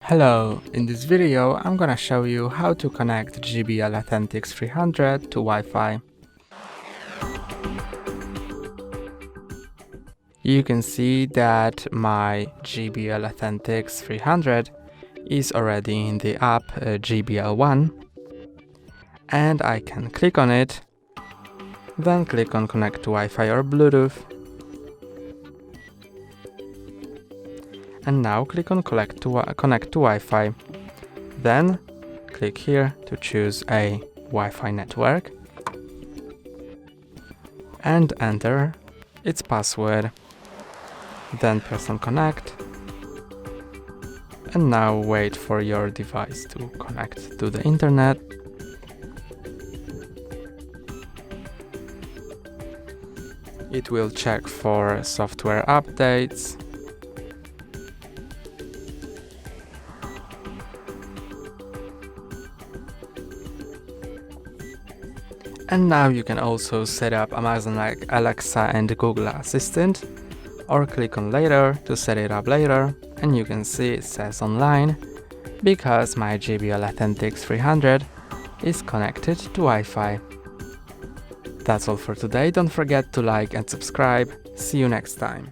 Hello, in this video I'm gonna show you how to connect JBL Authentics 300 to Wi-Fi. You can see that my JBL Authentics 300 is already in the app JBL One, and I can click on it, then click on Connect to Wi-Fi or Bluetooth, and now click on Connect to Wi-Fi. Then click here to choose a Wi-Fi network and enter its password. Then press on Connect, and now wait for your device to connect to the internet. It will check for software updates. And now you can also set up Amazon Alexa and Google Assistant, or click on Later to set it up later, and you can see it says online because my JBL Authentics 300 is connected to Wi-Fi. That's all for today. Don't forget to like and subscribe. See you next time.